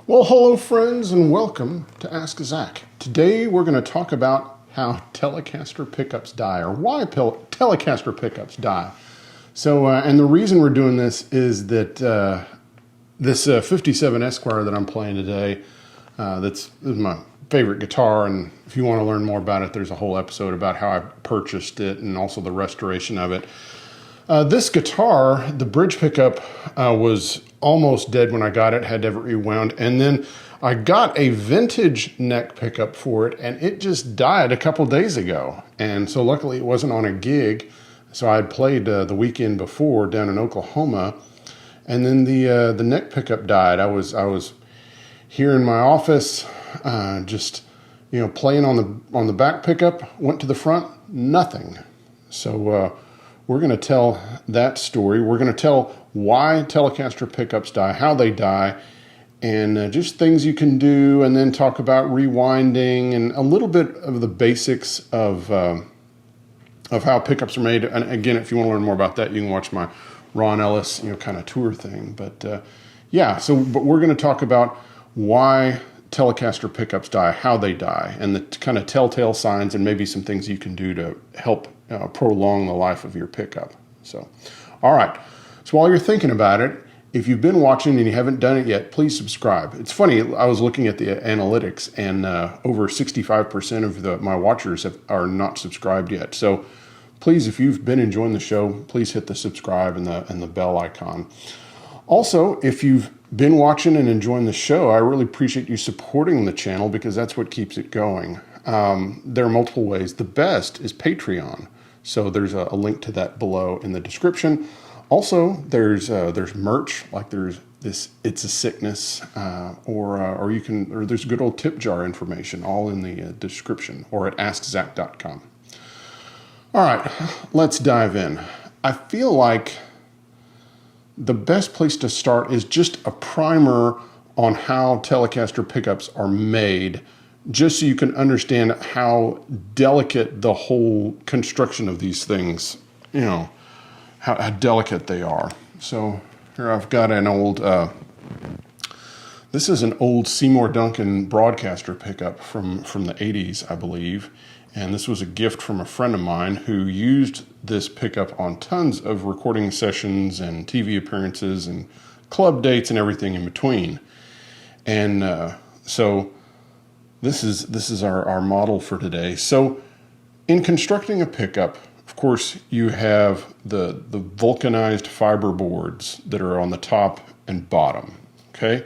Well, hello friends and welcome to Ask Zach. Today we're going to talk about how Telecaster pickups die, or why Telecaster pickups die. So, and the reason we're doing this is that this 57 Esquire that I'm playing today, this is my favorite guitar, and if you want to learn more about it, there's a whole episode about how I purchased it and also the restoration of it. This guitar, the bridge pickup, was almost dead when I got it, had to have it rewound, and then I got a vintage neck pickup for it, and it just died a couple days ago. And so luckily it wasn't on a gig, so I had played the weekend before down in Oklahoma, and then the neck pickup died. I was here in my office, just playing on the back pickup, went to the front, nothing. So we're going to tell that story. We're going to tell why Telecaster pickups die, how they die, and just things you can do, and then talk about rewinding and a little bit of the basics of how pickups are made. And again, if you want to learn more about that, you can watch my Ron Ellis, kind of tour thing. But but we're going to talk about why Telecaster pickups die, how they die, and the kind of telltale signs, and maybe some things you can do to help prolong the life of your pickup. So, all right. So while you're thinking about it, if you've been watching and you haven't done it yet, please subscribe. It's funny, I was looking at the analytics, and over 65% of my watchers are not subscribed yet. So please, if you've been enjoying the show, please hit the subscribe and the bell icon. Also, if you've been watching and enjoying the show, I really appreciate you supporting the channel, because that's what keeps it going. There are multiple ways. The best is Patreon. So there's a link to that below in the description. Also, there's merch, like there's this It's a Sickness, or there's good old tip jar information, all in the description, or at askzach.com. All right, let's dive in. I feel like the best place to start is just a primer on how Telecaster pickups are made, just so you can understand how delicate the whole construction of these things, how delicate they are. So here I've got an old, this is an old Seymour Duncan broadcaster pickup from the 80s, I believe. And this was a gift from a friend of mine who used this pickup on tons of recording sessions and TV appearances and club dates and everything in between. And so this is our model for today. So in constructing a pickup, of course, you have the vulcanized fiber boards that are on the top and bottom, okay?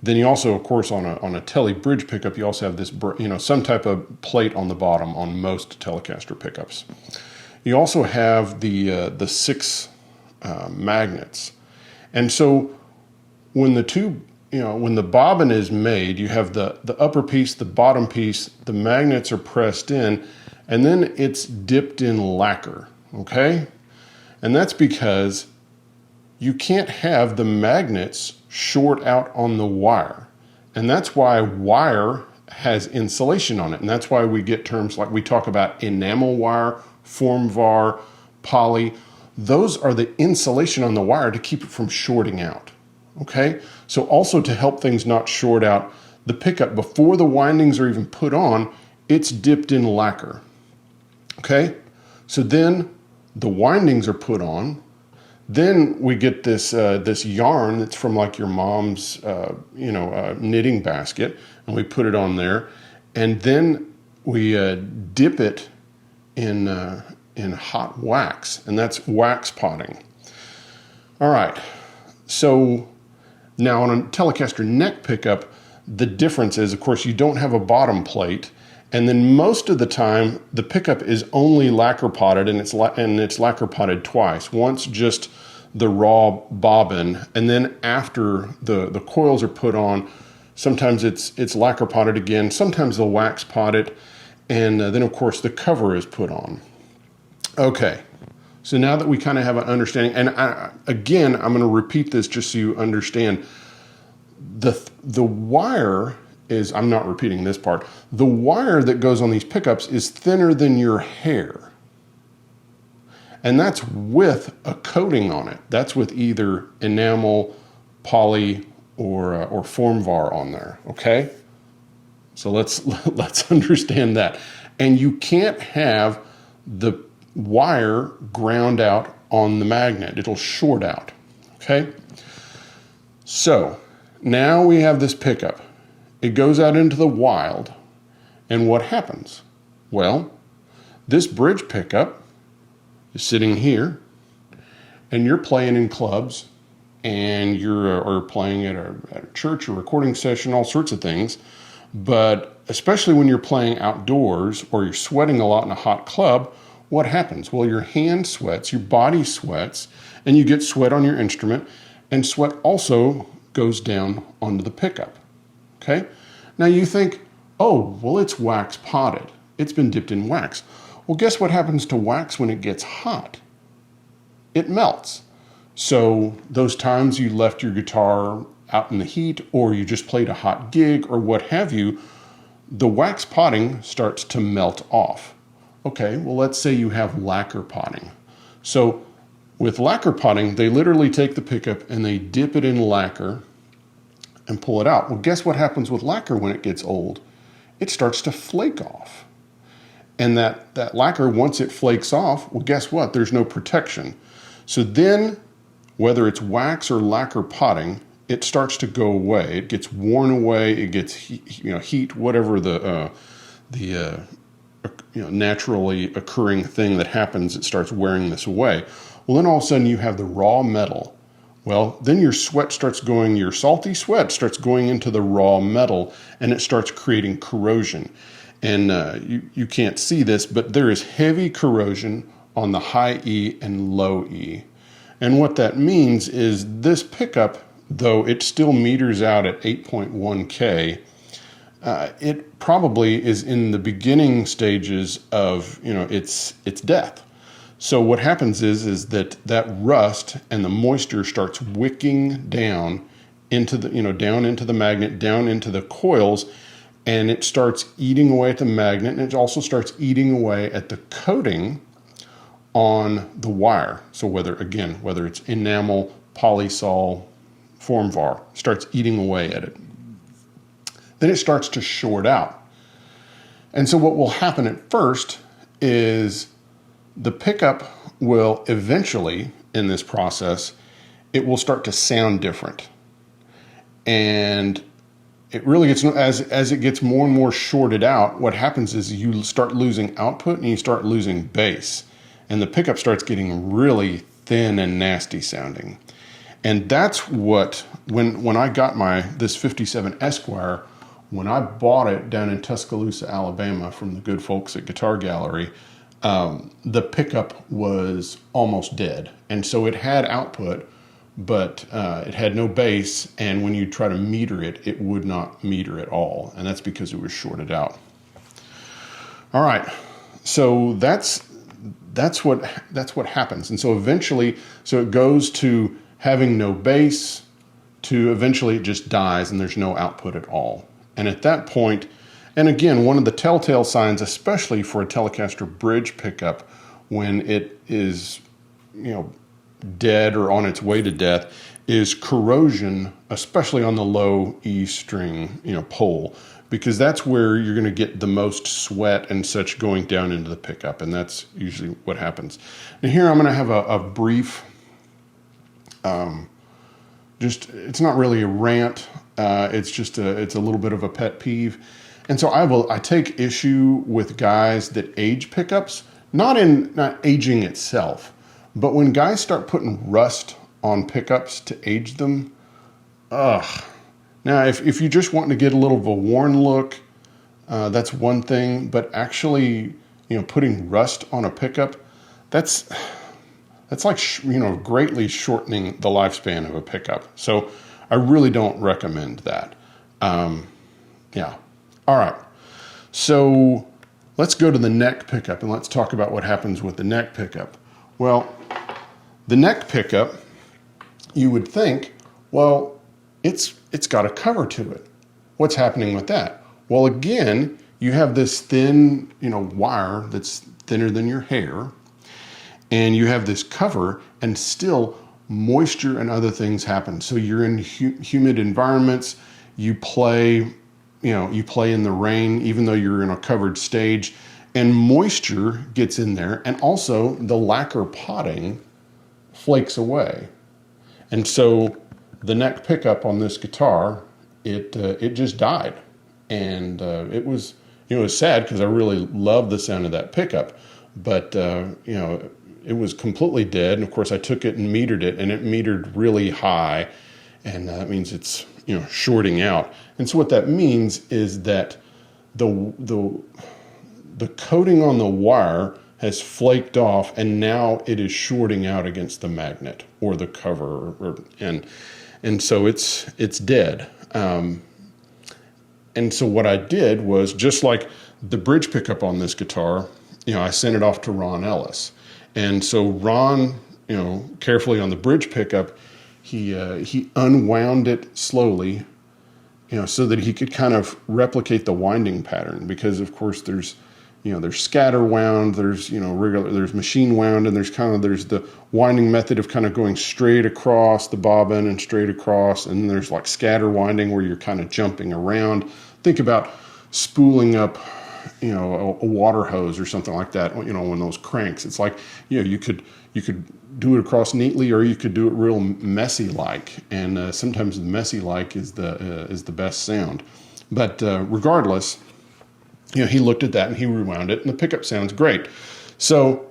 Then you also, of course, on a Tele bridge pickup, you also have this, some type of plate on the bottom on most Telecaster pickups. You also have the 6 magnets. And so when when the bobbin is made, you have the upper piece, the bottom piece, the magnets are pressed in, and then it's dipped in lacquer, okay? And that's because you can't have the magnets short out on the wire. And that's why wire has insulation on it. And that's why we get terms like we talk about enamel wire, form var, poly. Those are the insulation on the wire to keep it from shorting out, okay? So also to help things not short out, the pickup, before the windings are even put on, it's dipped in lacquer, okay? So then the windings are put on. Then we get this yarn that's from like your mom's knitting basket, and we put it on there, and then we dip it in hot wax, and that's wax potting. All right, so now on a Telecaster neck pickup, the difference is, of course, you don't have a bottom plate. And then most of the time, the pickup is only lacquer potted, and it's lacquer potted twice. Once just the raw bobbin, and then after the coils are put on, sometimes it's lacquer potted again. Sometimes they'll wax pot it, and then of course the cover is put on. Okay, so now that we kind of have an understanding, and I'm going to repeat this just so you understand. The wire is, I'm not repeating this part, the wire that goes on these pickups is thinner than your hair. And that's with a coating on it. That's with either enamel, poly, or form var on there, okay? So let's understand that. And you can't have the wire ground out on the magnet. It'll short out, okay? So now we have this pickup. It goes out into the wild, and what happens? Well, this bridge pickup is sitting here, and you're playing in clubs, and you're or playing at a church or recording session, all sorts of things. But especially when you're playing outdoors or you're sweating a lot in a hot club, what happens? Well, your hand sweats, your body sweats, and you get sweat on your instrument, and sweat also goes down onto the pickup, okay? Now you think, oh, well, it's wax potted. It's been dipped in wax. Well, guess what happens to wax when it gets hot? It melts. So those times you left your guitar out in the heat, or you just played a hot gig, or what have you, the wax potting starts to melt off. Okay, well, let's say you have lacquer potting. So with lacquer potting, they literally take the pickup and they dip it in lacquer and pull it out. Well, guess what happens with lacquer when it gets old? It starts to flake off. And that lacquer, once it flakes off, well, guess what? There's no protection. So then, whether it's wax or lacquer potting, it starts to go away. It gets worn away. It gets heat, whatever the naturally occurring thing that happens. It starts wearing this away. Well, then all of a sudden you have the raw metal. Well, then your sweat starts going. Your salty sweat starts going into the raw metal, and it starts creating corrosion. And you can't see this, but there is heavy corrosion on the high E and low E. And what that means is this pickup, though it still meters out at 8.1K, it probably is in the beginning stages of its death. So what happens is that rust and the moisture starts wicking down into the down into the magnet, down into the coils, and it starts eating away at the magnet, and it also starts eating away at the coating on the wire. So whether it's enamel, polysol, form var, starts eating away at it. Then it starts to short out. And so what will happen at first is the pickup will eventually, in this process, it will start to sound different. And it really gets, as it gets more and more shorted out, what happens is you start losing output and you start losing bass. And the pickup starts getting really thin and nasty sounding. And that's what, when I got this 57 Esquire, when I bought it down in Tuscaloosa, Alabama from the good folks at Guitar Gallery, the pickup was almost dead. And so it had output, but it had no bass, and when you try to meter it, it would not meter at all. And that's because it was shorted out. All right, so that's what happens. And so eventually, it goes to having no bass to eventually it just dies and there's no output at all. And at that point, and again, one of the telltale signs, especially for a Telecaster bridge pickup, when it is, dead or on its way to death, is corrosion, especially on the low E string, pole, because that's where you're going to get the most sweat and such going down into the pickup, and that's usually what happens. Now here I'm going to have a brief, it's not really a rant, it's a little bit of a pet peeve. And so I take issue with guys that age pickups, not aging itself, but when guys start putting rust on pickups to age them, ugh. Now, if you just want to get a little of a worn look, that's one thing. But actually, putting rust on a pickup, that's like greatly shortening the lifespan of a pickup. So I really don't recommend that. Yeah. All right. So let's go to the neck pickup and let's talk about what happens with the neck pickup. Well, the neck pickup, you would think, well, it's got a cover to it. What's happening with that? Well, again, you have this thin, wire that's thinner than your hair, and you have this cover, and still moisture and other things happen. So you're in humid environments, you play in the rain, even though you're in a covered stage, and moisture gets in there, and also the lacquer potting flakes away. And so the neck pickup on this guitar, it just died. And it was sad because I really loved the sound of that pickup, but it was completely dead. And of course I took it and metered it, and it metered really high, and that means it's shorting out. And so what that means is that the coating on the wire has flaked off, and now it is shorting out against the magnet or the cover, and so it's dead. And so what I did was, just like the bridge pickup on this guitar, I sent it off to Ron Ellis. And so Ron, carefully on the bridge pickup, he unwound it slowly, so that he could kind of replicate the winding pattern, because of course there's scatter wound, there's regular, there's machine wound, and there's the winding method of kind of going straight across the bobbin and straight across, and there's like scatter winding where you're kind of jumping around. Think about spooling up, a water hose or something like that. When those cranks, it's like, you could do it across neatly, or you could do it real messy like, and sometimes the messy like is the best sound. But regardless, he looked at that and he rewound it, and the pickup sounds great. So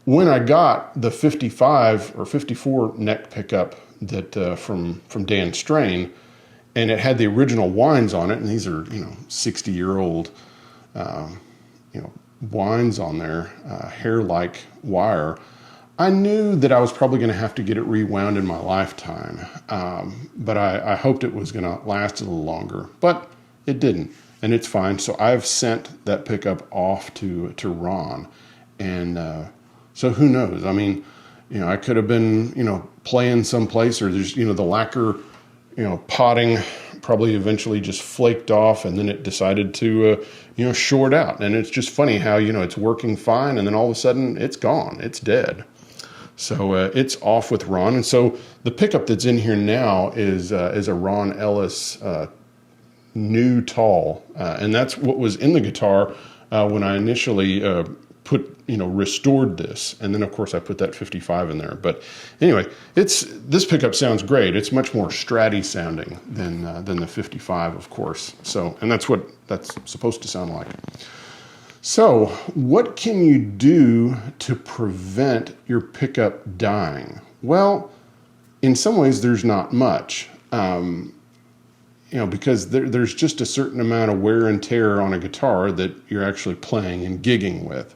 when I got the 55 or 54 neck pickup that from Dan Strain, and it had the original winds on it, and these are 60-year-old winds on there, hair-like wire, I knew that I was probably going to have to get it rewound in my lifetime, but I hoped it was going to last a little longer, but it didn't. And it's fine. So I've sent that pickup off to Ron. And so who knows? I mean, I could have been, playing someplace, or there's, the lacquer, potting probably eventually just flaked off, and then it decided to, short out. And it's just funny how, it's working fine, and then all of a sudden it's gone. It's dead. So it's off with Ron. And so the pickup that's in here now is a Ron Ellis new tall, and that's what was in the guitar when I initially restored this, and then of course I put that 55 in there. But anyway, this pickup sounds great. It's much more stratty sounding than the 55, of course. So, and that's what that's supposed to sound like. So what can you do to prevent your pickup dying? Well, in some ways there's not much. Because there's just a certain amount of wear and tear on a guitar that you're actually playing and gigging with.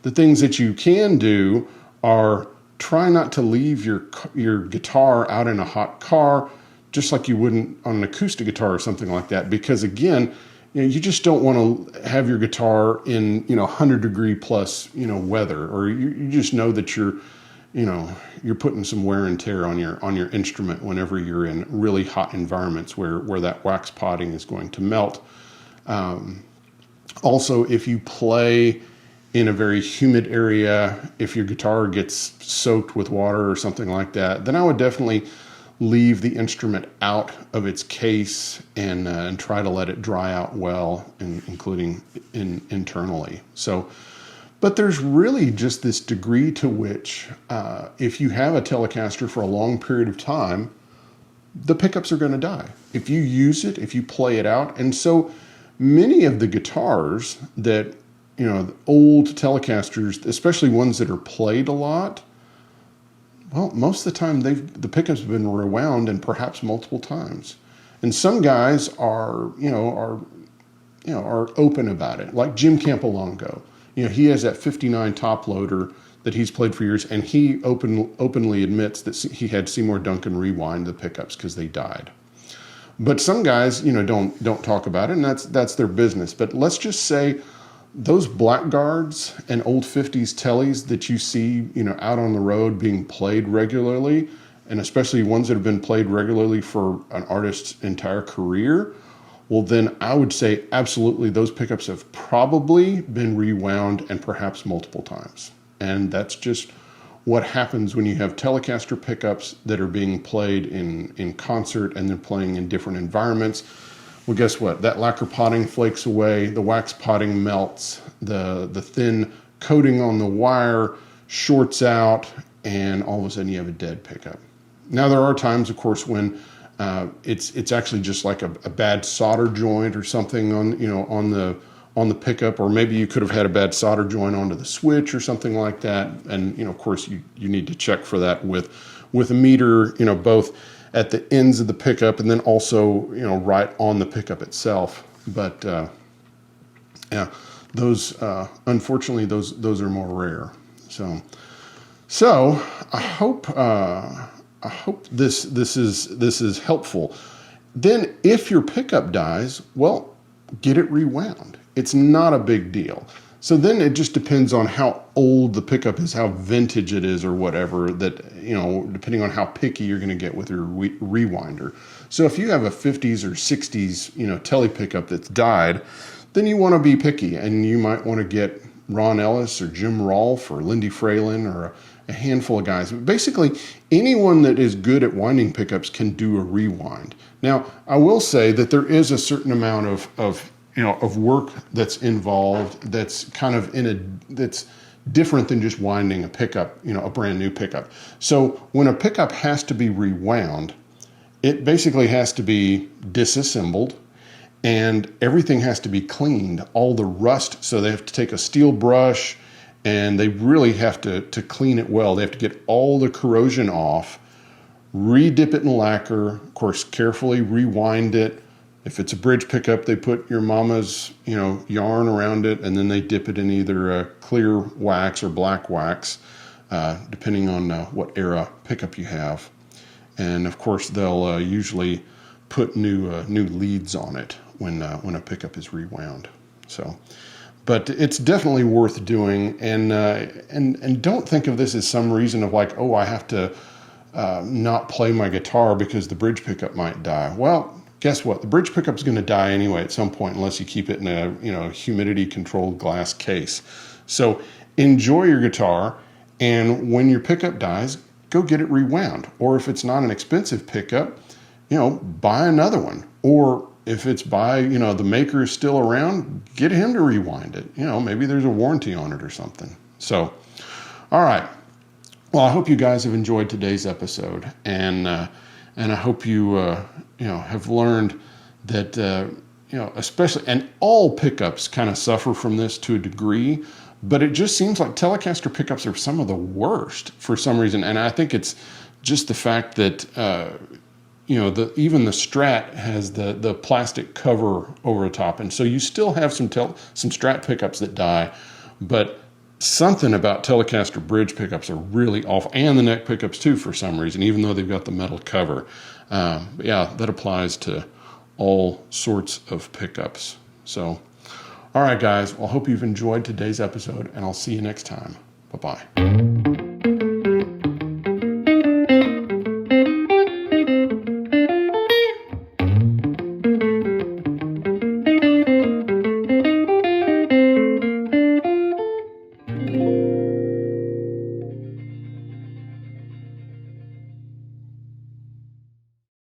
The things that you can do are try not to leave your guitar out in a hot car, just like you wouldn't on an acoustic guitar or something like that. Because again, you just don't want to have your guitar in 100-degree plus weather, or you just know that you're putting some wear and tear on your instrument whenever you're in really hot environments where that wax potting is going to melt. Also, if you play in a very humid area, if your guitar gets soaked with water or something like that, then I would definitely leave the instrument out of its case and try to let it dry out well, including internally. So. But there's really just this degree to which, if you have a Telecaster for a long period of time, the pickups are going to die. If you use it, if you play it out. And so many of the guitars that, the old Telecasters, especially ones that are played a lot, well, most of the time the pickups have been rewound, and perhaps multiple times. And some guys are open about it, like Jim Campolongo. He has that 59 top loader that he's played for years, and he openly admits that he had Seymour Duncan rewind the pickups because they died. But some guys, don't talk about it, and that's their business. But let's just say those Blackguards and old 50s Teles that you see, out on the road being played regularly, and especially ones that have been played regularly for an artist's entire career, well, then I would say absolutely those pickups have probably been rewound, and perhaps multiple times. And that's just what happens when you have Telecaster pickups that are being played in concert and then playing in different environments. Well, guess what? That lacquer potting flakes away, the wax potting melts, the thin coating on the wire shorts out, and all of a sudden you have a dead pickup. Now there are times, of course, when it's actually just like a bad solder joint or something on the pickup, or maybe you could have had a bad solder joint onto the switch or something like that. And of course, you need to check for that with a meter, both at the ends of the pickup and then also right on the pickup itself. But yeah, those unfortunately those are more rare. So I hope this is helpful. Then if your pickup dies, well, get it rewound. It's not a big deal. So then it just depends on how old the pickup is, how vintage it is or whatever, that, depending on how picky you're going to get with your rewinder. So if you have a 50s or 60s, Tele pickup that's died, then you want to be picky, and you might want to get Ron Ellis or Jim Rolfe or Lindy Fralin or a handful of guys. Basically, anyone that is good at winding pickups can do a rewind. Now, I will say that there is a certain amount of work that's involved, that's kind of that's different than just winding a pickup, a brand new pickup. So when a pickup has to be rewound, it basically has to be disassembled and everything has to be cleaned, all the rust. So they have to take a steel brush and they really have to clean it well. They have to get all the corrosion off, re-dip it in lacquer, of course, carefully rewind it. If it's a bridge pickup, they put your mama's, yarn around it, and then they dip it in either a clear wax or black wax, depending on what era pickup you have. And of course, they'll usually put new leads on it when a pickup is rewound. So, but it's definitely worth doing, and don't think of this as some reason of like, oh, I have to not play my guitar because the bridge pickup might die. Well, guess what? The bridge pickup is going to die anyway at some point, unless you keep it in a humidity-controlled glass case. So enjoy your guitar, and when your pickup dies, go get it rewound. Or if it's not an expensive pickup, buy another one. Or if it's by the maker is still around, get him to rewind it. Maybe there's a warranty on it or something. So, all right. Well, I hope you guys have enjoyed today's episode, and I hope you have learned that especially, and all pickups kind of suffer from this to a degree, but it just seems like Telecaster pickups are some of the worst for some reason, and I think it's just the fact that even the Strat has the plastic cover over the top, and so you still have some Strat pickups that die, but something about Telecaster bridge pickups are really awful, and the neck pickups too for some reason, even though they've got the metal cover. But yeah, that applies to all sorts of pickups. So, all right, guys. Well, I hope you've enjoyed today's episode, and I'll see you next time. Bye-bye.